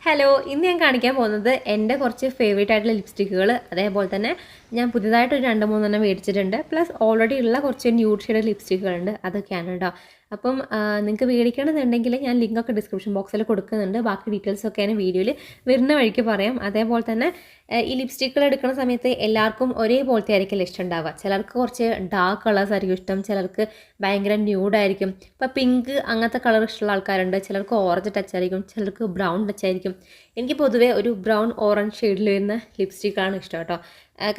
Hello, ഇന്ന് ഞാൻ കാണിക്കാൻ പോകുന്നത് എൻ്റെ കുറച്ച് ഫേവറേറ്റ് ആയിട്ടുള്ള ലിപ്സ്റ്റിക്കുകൾ, അതേപോലെ തന്നെ ഞാൻ പുതിയതായിട്ട് ഒരു 2-3 മേടിച്ചിട്ടുണ്ട്. പ്ലസ് ഓൾറെഡി ഉള്ള കുറച്ച് ന്യൂഡ് ഷെയ്ഡ് ലിപ്സ്റ്റിക്കുകളുണ്ട്, അതൊക്കെയാണ് കേട്ടോ. അപ്പം നിങ്ങൾക്ക് മേടിക്കണമെന്നുണ്ടെങ്കിൽ ഞാൻ ലിങ്കൊക്കെ ഡിസ്ക്രിപ്ഷൻ ബോക്സിൽ കൊടുക്കുന്നുണ്ട്. ബാക്കി ഡീറ്റെയിൽസൊക്കെ ഞാൻ വീഡിയോയിൽ വരുന്ന വഴിക്ക് പറയാം. അതേപോലെ തന്നെ ഈ ലിപ്സ്റ്റിക്കുകൾ എടുക്കുന്ന സമയത്ത് എല്ലാവർക്കും ഒരേപോലത്തെ ആയിരിക്കില്ല ഇഷ്ടം ഉണ്ടാവുക. ചിലർക്ക് കുറച്ച് ഡാർക്ക് കളേഴ്സ് ആയിരിക്കും ഇഷ്ടം, ചിലർക്ക് ഭയങ്കര ന്യൂഡായിരിക്കും. ഇപ്പോൾ പിങ്ക് അങ്ങനത്തെ കളർ ഇഷ്ടമുള്ള ആൾക്കാരുണ്ട്, ചിലർക്ക് ഓറഞ്ച് ടച്ച് ആയിരിക്കും, ചിലർക്ക് ബ്രൗൺ ടച്ച് ആയിരിക്കും. എനിക്ക് പൊതുവേ ഒരു ബ്രൗൺ ഓറഞ്ച് ഷെയ്ഡിൽ വരുന്ന ലിപ്സ്റ്റിക്കാണ് ഇഷ്ടം കേട്ടോ.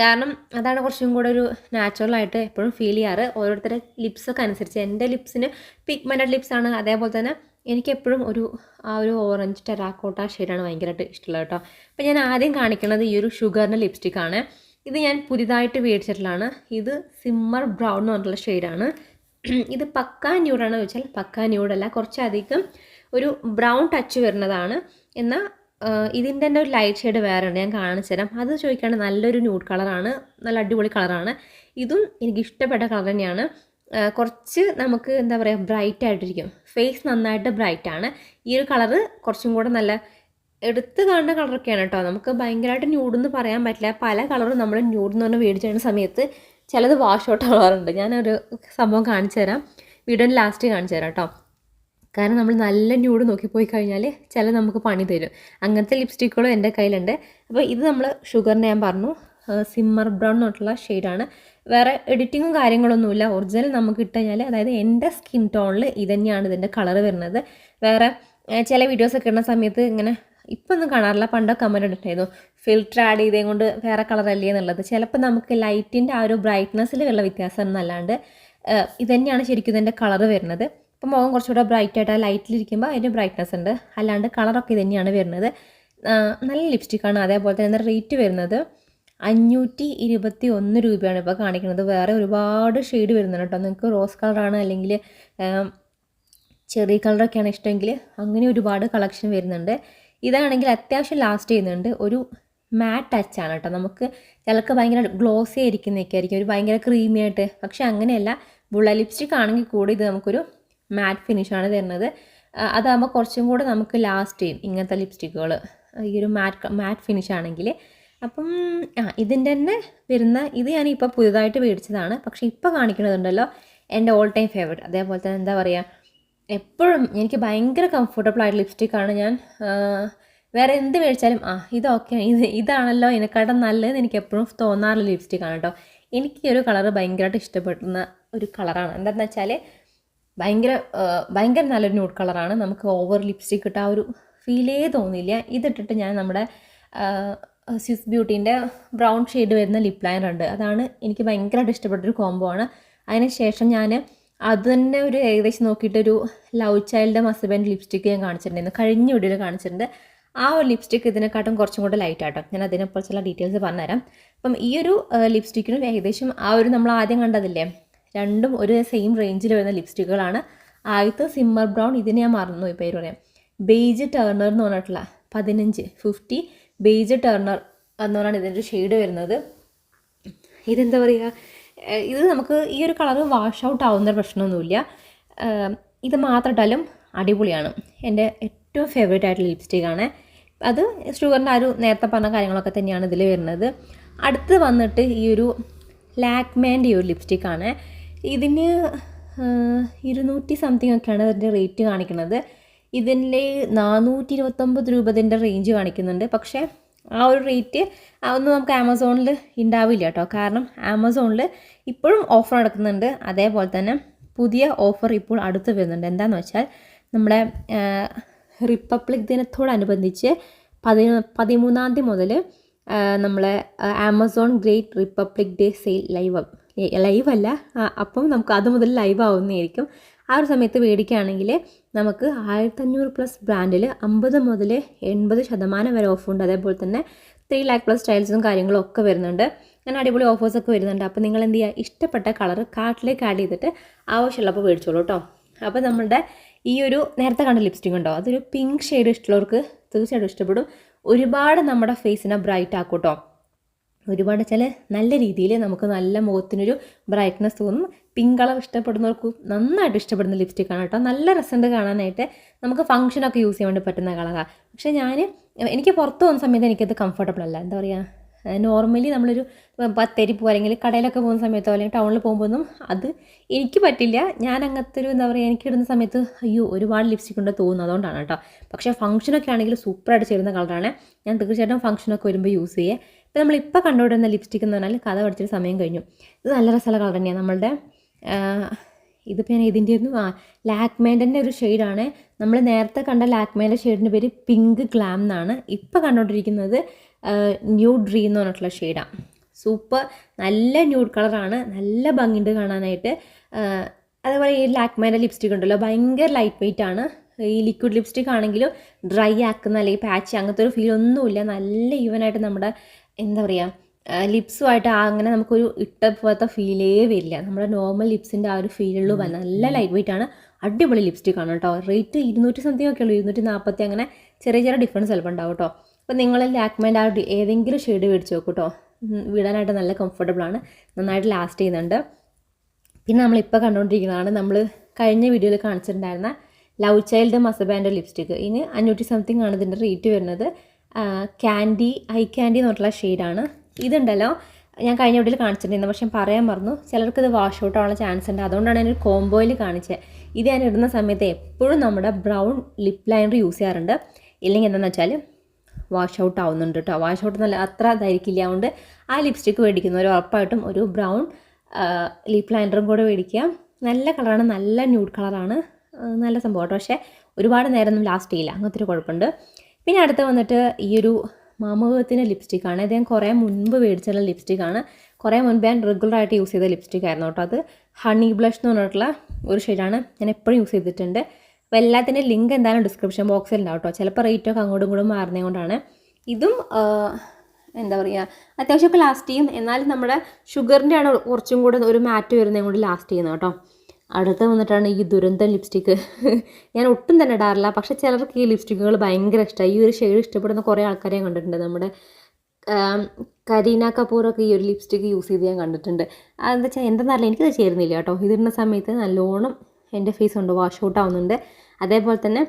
കാരണം അതാണ് കുറച്ചും കൂടെ ഒരു നാച്ചുറലായിട്ട് എപ്പോഴും ഫീൽ ചെയ്യാറ്. ഓരോരുത്തരുടെ ലിപ്സൊക്കെ അനുസരിച്ച് എൻ്റെ ലിപ്സിന് പിഗ്മെൻറ്റഡ് ലിപ്സാണ്. അതേപോലെ തന്നെ എനിക്ക് എപ്പോഴും ഒരു ഓറഞ്ച് ടെറാക്കോട്ട ഷെയ്ഡാണ് ഭയങ്കരമായിട്ട് ഇഷ്ടമുള്ളത് കേട്ടോ. അപ്പോൾ ഞാൻ ആദ്യം കാണിക്കുന്നത് ഈ ഒരു ഷുഗറിൻ്റെ ലിപ്സ്റ്റിക്കാണ്. ഇത് ഞാൻ പുതിയതായിട്ട് മേടിച്ചിട്ടുള്ളതാണ്. ഇത് സിമ്മർ ബ്രൗൺ എന്ന് പറഞ്ഞിട്ടുള്ള ഷെയ്ഡാണ്. ഇത് പക്കാ ന്യൂഡാണെന്ന് ചോദിച്ചാൽ പക്കാ ന്യൂഡല്ല, കുറച്ചധികം ഒരു ബ്രൗൺ ടച്ച് വരുന്നതാണ്. എന്നാൽ ഇതിൻ്റെ തന്നെ ഒരു ലൈറ്റ് ഷെയ്ഡ് വേറെ ഉണ്ട്, ഞാൻ കാണിച്ചു തരാം. അത് ചോദിക്കുകയാണെങ്കിൽ നല്ലൊരു ന്യൂഡ് കളറാണ്, നല്ല അടിപൊളി കളറാണ്. ഇതും എനിക്ക് ഇഷ്ടപ്പെട്ട കളർ തന്നെയാണ്. കുറച്ച് നമുക്ക് എന്താ പറയുക, ബ്രൈറ്റ് ആയിട്ടിരിക്കും, ഫേസ് നന്നായിട്ട് ബ്രൈറ്റാണ്. ഈ ഒരു കളറ് കുറച്ചും കൂടെ നല്ല എടുത്ത് കാണുന്ന കളറൊക്കെയാണ് കേട്ടോ. നമുക്ക് ഭയങ്കരമായിട്ട് ന്യൂഡെന്ന് പറയാൻ പറ്റില്ല. പല കളറും നമ്മൾ ന്യൂഡെന്ന് പറഞ്ഞ് മേടിച്ചിരുന്ന സമയത്ത് ചിലത് വാഷ് ഔട്ട് ആവാറുണ്ട്. ഞാനൊരു സംഭവം കാണിച്ചു തരാം, വീഡിയോൻ്റെ ലാസ്റ്റ് കാണിച്ചു തരാം കേട്ടോ. കാരണം നമ്മൾ നല്ല ന്യൂഡ് നോക്കിപ്പോയി കഴിഞ്ഞാൽ ചില നമുക്ക് പണി തരും. അങ്ങനത്തെ ലിപ്സ്റ്റിക്കുകളും എൻ്റെ കയ്യിലുണ്ട്. അപ്പോൾ ഇത് നമ്മൾ ഷുഗറിന് ഞാൻ പറഞ്ഞു സിമ്മർ ബ്രൗൺ എന്നുള്ള ഷെയ്ഡാണ്. വേറെ എഡിറ്റിങ്ങും കാര്യങ്ങളൊന്നുമില്ല, ഒറിജിനൽ നമുക്ക് ഇട്ട് കഴിഞ്ഞാൽ, അതായത് എൻ്റെ സ്കിൻ ടോണിൽ ഇത് തന്നെയാണ് ഇതിൻ്റെ കളർ വരുന്നത്. വേറെ ചില വീഡിയോസൊക്കെ ഇടുന്ന സമയത്ത് ഇങ്ങനെ ഇപ്പം ഒന്നും കാണാറില്ല, പണ്ടൊക്കെ കമൻറ്റ് ഇട്ടിട്ടായിരുന്നു ഫിൽറ്റർ ആഡ് ചെയ്തേ കൊണ്ട് വേറെ കളറല്ലേ എന്നുള്ളത്. ചിലപ്പോൾ നമുക്ക് ലൈറ്റിൻ്റെ ആ ഒരു ബ്രൈറ്റ്നസ്സിൽ ഉള്ള വ്യത്യാസം എന്നല്ലാണ്ട് ഇത് തന്നെയാണ് ശരിക്കും ഇതിൻ്റെ കളർ വരുന്നത്. ഇപ്പം മുഖം കുറച്ചുകൂടെ ബ്രൈറ്റ് ആയിട്ട് ആ ലൈറ്റിലിരിക്കുമ്പോൾ അതിൻ്റെ ബ്രൈറ്റ്നസ് ഉണ്ട്, അല്ലാണ്ട് കളറൊക്കെ ഇത് തന്നെയാണ് വരുന്നത്. നല്ല ലിപ്സ്റ്റിക്കാണ്. അതേപോലെ തന്നെ റേറ്റ് വരുന്നത് 521 രൂപയാണ് ഇപ്പോൾ കാണിക്കുന്നത്. വേറെ ഒരുപാട് ഷെയ്ഡ് വരുന്നുണ്ട് കേട്ടോ. നിങ്ങൾക്ക് റോസ് കളറാണ് അല്ലെങ്കിൽ ചെറിയ കളറൊക്കെയാണ് ഇഷ്ടമെങ്കിൽ അങ്ങനെ ഒരുപാട് കളക്ഷൻ വരുന്നുണ്ട്. ഇതാണെങ്കിൽ അത്യാവശ്യം ലാസ്റ്റ് ചെയ്യുന്നുണ്ട്. ഒരു മാറ്റ് ടച്ചാണ് കേട്ടോ. നമുക്ക് ചിലർക്ക് ഭയങ്കര ഗ്ലോസി ആയിരിക്കുന്നതൊക്കെ ആയിരിക്കും, ഒരു ഭയങ്കര ക്രീമി ആയിട്ട്. പക്ഷെ അങ്ങനെയല്ല, ബുള്ള ലിപ്സ്റ്റിക് ആണെങ്കിൽ കൂടി ഇത് നമുക്കൊരു മാറ്റ് ഫിനിഷാണ് തരുന്നത്. അതാകുമ്പോൾ കുറച്ചും കൂടെ നമുക്ക് ലാസ്റ്റ് ചെയ്യും ഇങ്ങനത്തെ ലിപ്സ്റ്റിക്കുകൾ, ഈ ഒരു മാറ്റ് ഫിനിഷ് ആണെങ്കിൽ. അപ്പം ഇതിൻ്റെ തന്നെ വരുന്ന ഇത് ഞാനിപ്പോൾ പുതുതായിട്ട് മേടിച്ചതാണ്. പക്ഷേ ഇപ്പോൾ കാണിക്കുന്നതുണ്ടല്ലോ എൻ്റെ ഓൾ ടൈം ഫേവറേറ്റ്. അതേപോലെ തന്നെ എന്താ പറയുക, എപ്പോഴും എനിക്ക് ഭയങ്കര കംഫർട്ടബിൾ ആയിട്ട് ലിപ്സ്റ്റിക്കാണ്. ഞാൻ വേറെ എന്ത് മേടിച്ചാലും ഇതൊക്കെ ഇതാണല്ലോ ഇതിനെക്കാട്ടും നല്ലതെന്ന് എനിക്ക് എപ്പോഴും തോന്നാറുള്ള ലിപ്സ്റ്റിക്കാണ് കേട്ടോ. എനിക്ക് ഈ ഒരു കളറ് ഭയങ്കരമായിട്ട് ഇഷ്ടപ്പെടുന്ന ഒരു കളറാണ്. എന്താണെന്ന് വെച്ചാൽ ഭയങ്കര നല്ലൊരു ന്യൂഡ് കളറാണ്. നമുക്ക് ഓവർ ലിപ്സ്റ്റിക് ഇട്ട ആ ഒരു ഫീലേ തോന്നില്ല. ഇതിട്ടിട്ട് ഞാൻ നമ്മുടെ സ്വിസ് ബ്യൂട്ടീൻ്റെ ബ്രൗൺ ഷെയ്ഡ് വരുന്ന ലിപ് ലൈനർ ഉണ്ട്, അതാണ് എനിക്ക് ഭയങ്കരമായിട്ട് ഇഷ്ടപ്പെട്ടൊരു കോംബോ ആണ്. അതിന് ശേഷം ഞാൻ അത് തന്നെ ഒരു ഏകദേശം നോക്കിയിട്ടൊരു ലവ് ചൈൽഡ് ഹസ്ബൻഡ് ലിപ്സ്റ്റിക്ക് ഞാൻ കാണിച്ചിട്ടുണ്ടായിരുന്നു, കഴിഞ്ഞ വീഡിയോയിൽ കാണിച്ചിട്ടുണ്ട്. ആ ഒരു ലിപ്സ്റ്റിക്ക് ഇതിനെക്കാട്ടും കുറച്ചും കൂടെ ലൈറ്റ് ആട്ടോ. ഞാൻ അതിനെക്കുറിച്ചുള്ള ഡീറ്റെയിൽസ് പറഞ്ഞുതരാം. അപ്പം ഈ ഒരു ലിപ്സ്റ്റിക്കിനും ഏകദേശം ആ ഒരു നമ്മൾ ആദ്യം കണ്ടതില്ലേ, രണ്ടും ഒരു സെയിം റേഞ്ചിൽ വരുന്ന ലിപ്സ്റ്റിക്കുകളാണ്. ആദ്യത്തെ സിമ്മർ ബ്രൗൺ, ഇതിന് ഞാൻ മറന്നു ഈ പേര് പറയാം, ബേജ് ടേർണർ എന്ന് പറഞ്ഞിട്ടുള്ള 50 ബേജ് ടേർണർ എന്ന് പറഞ്ഞാണ് ഇതിൻ്റെ ഷെയ്ഡ് വരുന്നത്. ഇതെന്താ പറയുക, ഇത് നമുക്ക് ഈ ഒരു കളറ് വാഷ് ഔട്ട് ആവുന്ന പ്രശ്നമൊന്നുമില്ല. ഇത് മാത്രം ഇട്ടാലും അടിപൊളിയാണ്. എൻ്റെ ഏറ്റവും ഫേവറേറ്റ് ആയിട്ടുള്ള ലിപ്സ്റ്റിക്കാണ് അത്. ഷുഗറിൻ്റെ ആ ഒരു നേരത്തെ പറഞ്ഞ കാര്യങ്ങളൊക്കെ തന്നെയാണ് ഇതിൽ വരുന്നത്. അടുത്ത് വന്നിട്ട് ഈ ഒരു ലാക്മേൻ്റെ ഈ ഒരു ലിപ്സ്റ്റിക്കാണ്. ഇതിന് 200 സംതിങ് ഒക്കെയാണ് അതിൻ്റെ റേറ്റ് കാണിക്കുന്നത്. ഇതിൻ്റെ 429 രൂപ ഇതിൻ്റെ റേഞ്ച് കാണിക്കുന്നുണ്ട്. പക്ഷേ ആ ഒരു റേറ്റ് അതൊന്നും നമുക്ക് ആമസോണിൽ ഉണ്ടാവില്ല കേട്ടോ. കാരണം ആമസോണിൽ ഇപ്പോഴും ഓഫർ നടക്കുന്നുണ്ട്. അതേപോലെ തന്നെ പുതിയ ഓഫർ ഇപ്പോൾ അടുത്ത് വരുന്നുണ്ട്. എന്താണെന്ന് വെച്ചാൽ നമ്മുടെ റിപ്പബ്ലിക് ദിനത്തോടനുബന്ധിച്ച് 13-ാം തീയതി മുതൽ നമ്മളെ Amazon great republic day sale live അല്ല, അപ്പം നമുക്ക് അത് മുതൽ ലൈവ് ആവുന്നതായിരിക്കും. ആ ഒരു സമയത്ത് മേടിക്കുകയാണെങ്കിൽ നമുക്ക് 1500+ ബ്രാൻഡിൽ 50 മുതൽ 80% വരെ ഓഫുണ്ട്. അതേപോലെ തന്നെ 3 lakh+ സ്റ്റൈൽസും കാര്യങ്ങളും ഒക്കെ വരുന്നുണ്ട്. അങ്ങനെ അടിപൊളി ഓഫേഴ്സൊക്കെ വരുന്നുണ്ട്. അപ്പോൾ നിങ്ങൾ എന്ത് ചെയ്യുക, ഇഷ്ടപ്പെട്ട കളർ കാർട്ടിലേക്ക് ആഡ് ചെയ്തിട്ട് ആവശ്യമുള്ളപ്പോൾ മേടിച്ചോളൂ കേട്ടോ. അപ്പോൾ നമ്മുടെ ഈ ഒരു നേരത്തെ കണ്ട ലിപ്സ്റ്റിക് ഉണ്ടോ, അതൊരു പിങ്ക് ഷെയ്ഡ് ഇഷ്ടമുള്ളവർക്ക് തീർച്ചയായിട്ടും ഇഷ്ടപ്പെടും. ഒരുപാട് നമ്മുടെ ഫേസിനെ ബ്രൈറ്റ് ആക്കും കേട്ടോ. ഒരുപാട് ചില നല്ല രീതിയിൽ നമുക്ക് നല്ല മുഖത്തിനൊരു ബ്രൈറ്റ്നസ് തോന്നും. പിങ്ക് കളർ ഇഷ്ടപ്പെടുന്നവർക്ക് നന്നായിട്ട് ഇഷ്ടപ്പെടുന്ന ലിപ്സ്റ്റിക്കാണ് കേട്ടോ. നല്ല രസമുണ്ട് കാണാനായിട്ട്. നമുക്ക് ഫംഗ്ഷനൊക്കെ യൂസ് ചെയ്യാൻ വേണ്ടി പറ്റുന്ന കളറാണ്. പക്ഷേ എനിക്ക് പുറത്ത് പോകുന്ന സമയത്ത് എനിക്കത് കംഫർട്ടബിൾ അല്ല. എന്താ പറയുക, നോർമലി നമ്മളൊരു ബത്തേരി പോകുക അല്ലെങ്കിൽ കടയിലൊക്കെ പോകുന്ന സമയത്തോ അല്ലെങ്കിൽ ടൗണിൽ പോകുമ്പോഴൊന്നും അത് എനിക്ക് പറ്റില്ല. ഞാൻ അങ്ങനത്തെ ഒരു എന്താ പറയുക, എനിക്ക് ഇടുന്ന സമയത്ത് അയ്യോ ഒരുപാട് ലിപ്സ്റ്റിക് ഉണ്ട് തോന്നുന്നു, അതുകൊണ്ടാണ് കേട്ടോ. പക്ഷേ ഫംഗ്ഷനൊക്കെ ആണെങ്കിൽ സൂപ്പറായിട്ട് ചേരുന്ന കളറാണ്. ഞാൻ തീർച്ചയായിട്ടും ഫംഗ്ഷനൊക്കെ വരുമ്പോൾ യൂസ് ചെയ്യുക. ഇപ്പോൾ നമ്മളിപ്പോൾ കണ്ടുകൊണ്ടിരുന്ന ലിപ്സ്റ്റിക് എന്ന് പറഞ്ഞാൽ കഥ പഠിച്ചിട്ട് സമയം കഴിഞ്ഞു. ഇത് നല്ല രസമുള്ള കളർ തന്നെയാണ്. നമ്മളുടെ ഇതിപ്പോൾ ഞാൻ ഇതിൻ്റെ ഒന്നും ലാക്മേൻ്റെ ഒരു ഷെയ്ഡാണ്. നമ്മൾ നേരത്തെ കണ്ട ലാക്മേൻ്റെ ഷെയ്ഡിൻ്റെ പേര് പിങ്ക് ഗ്ലാം എന്നാണ്. ഇപ്പോൾ കണ്ടുകൊണ്ടിരിക്കുന്നത് ന്യൂഡ് ഡ്രീം എന്ന് പറഞ്ഞിട്ടുള്ള ഷെയ്ഡാണ്. സൂപ്പർ, നല്ല ന്യൂഡ് കളറാണ്, നല്ല ഭംഗിയുണ്ട് കാണാനായിട്ട്. അതേപോലെ ഈ ലാക്മേൻ്റെ ലിപ്സ്റ്റിക് ഉണ്ടല്ലോ, ഭയങ്കര ലൈറ്റ് വെയിറ്റ് ആണ്. ഈ ലിക്വിഡ് ലിപ്സ്റ്റിക് ആണെങ്കിലും ഡ്രൈ ആക്കുന്ന അല്ലെങ്കിൽ പാച്ച് അങ്ങനത്തെ ഒരു ഫീൽ ഒന്നുമില്ല. നല്ല ഈവനായിട്ട് നമ്മുടെ എന്താ പറയുക ലിപ്സുമായിട്ട് അങ്ങനെ നമുക്കൊരു ഇട്ട പോലത്തെ ഫീലേ വരില്ല. നമ്മുടെ നോർമൽ ലിപ്സിൻ്റെ ആ ഒരു ഫീലുള്ളൂ. നല്ല ലൈറ്റ് വെയിറ്റ് ആണ്, അടിപൊളി ലിപ്സ്റ്റിക് ആണ് കേട്ടോ. റേറ്റ് 200 സംതിങ് ഒക്കെ ഉള്ളൂ, 240 അങ്ങനെ ചെറിയ ചെറിയ ഡിഫറൻസ് ചിലപ്പോൾ ഉണ്ടാവും കേട്ടോ. അപ്പോൾ നിങ്ങൾ ലാക്മേൻ്റെ ആ ഏതെങ്കിലും ഷെയ്ഡ് മേടിച്ച് നോക്കൂ കേട്ടോ. വിടാനായിട്ട് നല്ല കംഫർട്ടബിളാണ്, നന്നായിട്ട് ലാസ്റ്റ് ചെയ്യുന്നുണ്ട്. പിന്നെ നമ്മളിപ്പോൾ കണ്ടുകൊണ്ടിരിക്കുന്നതാണ് നമ്മൾ കഴിഞ്ഞ വീഡിയോയിൽ കാണിച്ചിട്ടുണ്ടായിരുന്ന ലവ് ചൈൽഡ് മസബാൻ്റെ ലിപ്സ്റ്റിക്ക്. ഇതിന് 500 സംതിങ് ആണ് ഇതിൻ്റെ റേറ്റ് വരുന്നത്. ക്യാൻഡി ഐ ക്യാൻഡി എന്ന് പറഞ്ഞിട്ടുള്ള ഷെയ്ഡാണ്. ഇതുണ്ടല്ലോ ഞാൻ കഴിഞ്ഞ വീഡിയോയിൽ കാണിച്ചിട്ടുണ്ടായിരുന്നു, പക്ഷേ പറയാൻ മറന്നു. ചിലർക്ക് ഇത് വാഷ് ഔട്ട് ആവാനുള്ള ചാൻസ് ഉണ്ട്, അതുകൊണ്ടാണ് ഞാനൊരു കോംബോയിൽ കാണിച്ചത്. ഇത് ഞാൻ ഇടുന്ന സമയത്ത് എപ്പോഴും നമ്മുടെ ബ്രൗൺ ലിപ്പ് ലൈനർ യൂസ് ചെയ്യാറുണ്ട്. ഇല്ലെങ്കിൽ എന്താണെന്ന് വെച്ചാൽ വാഷ് ഔട്ട് ആവുന്നുണ്ട് കേട്ടോ. വാഷ് ഔട്ട് നല്ല അത്ര ഇതായിരിക്കില്ല. അതുകൊണ്ട് ആ ലിപ്സ്റ്റിക്ക് മേടിക്കുന്നവർ ഉറപ്പായിട്ടും ഒരു ബ്രൗൺ ലിപ്പ് ലൈനറും കൂടെ മേടിക്കുക. നല്ല കളറാണ്, നല്ല ന്യൂഡ് കളറാണ്, നല്ല സംഭവം കേട്ടോ. പക്ഷേ ഒരുപാട് നേരമൊന്നും ലാസ്റ്റ് ചെയ്യില്ല, അങ്ങനത്തെ ഒരു കുഴപ്പമുണ്ട്. പിന്നെ അടുത്ത് വന്നിട്ട് ഈ ഒരു മാമകത്തിൻ്റെ ലിപ്സ്റ്റിക്കാണ്. ഇത് ഞാൻ കുറേ മുൻപ് മേടിച്ചുള്ള ലിപ്സ്റ്റിക്കാണ്. കുറേ മുൻപ് ഞാൻ റെഗുലറായിട്ട് യൂസ് ചെയ്ത ലിപ്സ്റ്റിക് ആയിരുന്നു കേട്ടോ. അത് ഹണി ബ്ലഷ് എന്ന് പറഞ്ഞിട്ടുള്ള ഒരു ഷെയ്ഡാണ്. ഞാൻ എപ്പോഴും യൂസ് ചെയ്തിട്ടുണ്ട്. അപ്പോൾ എല്ലാത്തിൻ്റെ ലിങ്ക് എന്തായാലും ഡിസ്ക്രിപ്ഷൻ ബോക്സിൽ ഉണ്ടാവും കേട്ടോ. ചിലപ്പോൾ റേറ്റൊക്കെ അങ്ങോട്ടും ഇങ്ങോട്ടും മാറുന്നതുകൊണ്ടാണ്. ഇതും എന്താ പറയുക അത്യാവശ്യമൊക്കെ ലാസ്റ്റ് ചെയ്യും. എന്നാലും നമ്മുടെ ഷുഗറിൻ്റെ ആണ് കുറച്ചും കൂടെ ഒരു മാറ്റ് വരുന്നതും കൂടി ലാസ്റ്റ് ചെയ്യുന്നത് കേട്ടോ. അടുത്ത് വന്നിട്ടാണ് ഈ ദുരന്തം ലിപ്സ്റ്റിക്ക്. ഞാൻ ഒട്ടും തന്നെ ഇടാറില്ല, പക്ഷേ ചിലർക്ക് ഈ ലിപ്സ്റ്റിക്കുകൾ ഭയങ്കര ഇഷ്ടമായി. ഈ ഒരു ഷെയ്ഡ് ഇഷ്ടപ്പെടുന്ന കുറേ ആൾക്കാരെ ഞാൻ കണ്ടിട്ടുണ്ട്. നമ്മുടെ കരീന കപൂറൊക്കെ ഈ ഒരു ലിപ്സ്റ്റിക്ക് യൂസ് ചെയ്ത് ഞാൻ കണ്ടിട്ടുണ്ട്. അതെന്താ വെച്ചാൽ എന്തെന്നറിയില്ല, എനിക്കത് ചേരുന്നില്ല കേട്ടോ. ഇതിടുന്ന സമയത്ത് നല്ലോണം എൻ്റെ ഫേസ് കൊണ്ട് വാഷ് ഔട്ട് ആവുന്നുണ്ട്. അതേപോലെ തന്നെ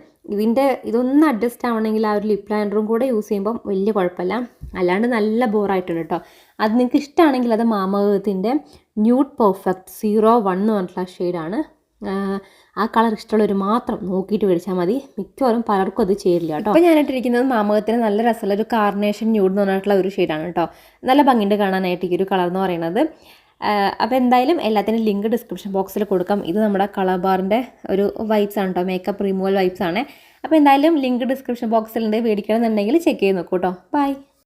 ഇതൊന്ന് അഡ്ജസ്റ്റ് ആവണമെങ്കിൽ ആ ഒരു ലിപ്പ് ലൈനറും കൂടെ യൂസ് ചെയ്യുമ്പം വലിയ കുഴപ്പമില്ല. അല്ലാണ്ട് നല്ല ബോറായിട്ടുണ്ട് കേട്ടോ. അത് നിങ്ങൾക്ക് ഇഷ്ടമാണെങ്കിൽ അത് മാമകത്തിൻ്റെ ന്യൂഡ് പെർഫെക്റ്റ് 01 എന്ന് പറഞ്ഞിട്ടുള്ള ഷെയ്ഡാണ്. ആ കളർ ഇഷ്ടമുള്ളവർ മാത്രം നോക്കിയിട്ട് മേടിച്ചാൽ മതി. മിക്കവാറും പലർക്കും അത് ചേരില്ല കേട്ടോ. അപ്പോൾ ഞാനിട്ടിരിക്കുന്നത് മാമകത്തിന് നല്ല രസമുള്ള ഒരു കാർണേഷൻ ന്യൂഡ് എന്ന് പറഞ്ഞിട്ടുള്ള ഒരു ഷെയ്ഡാണ് കേട്ടോ. നല്ല ഭംഗിയുണ്ട് കാണാനായിട്ട് ഈ ഒരു കളർ എന്ന് പറയുന്നത്. അപ്പോൾ എന്തായാലും എല്ലാത്തിനും ലിങ്ക് ഡിസ്ക്രിപ്ഷൻ ബോക്സിൽ കൊടുക്കാം. ഇത് നമ്മുടെ കളർ ബാറിൻ്റെ ഒരു വൈബ്സ് ആണ് കേട്ടോ, മേക്കപ്പ് റിമൂവൽ വൈബ്സ് ആണ്. അപ്പോൾ എന്തായാലും ലിങ്ക് ഡിസ്ക്രിപ്ഷൻ ബോക്സിലുണ്ട്, മേടിക്കണമെന്നുണ്ടെങ്കിൽ ചെക്ക് ചെയ്ത് നോക്കൂ കേട്ടോ. ബൈ.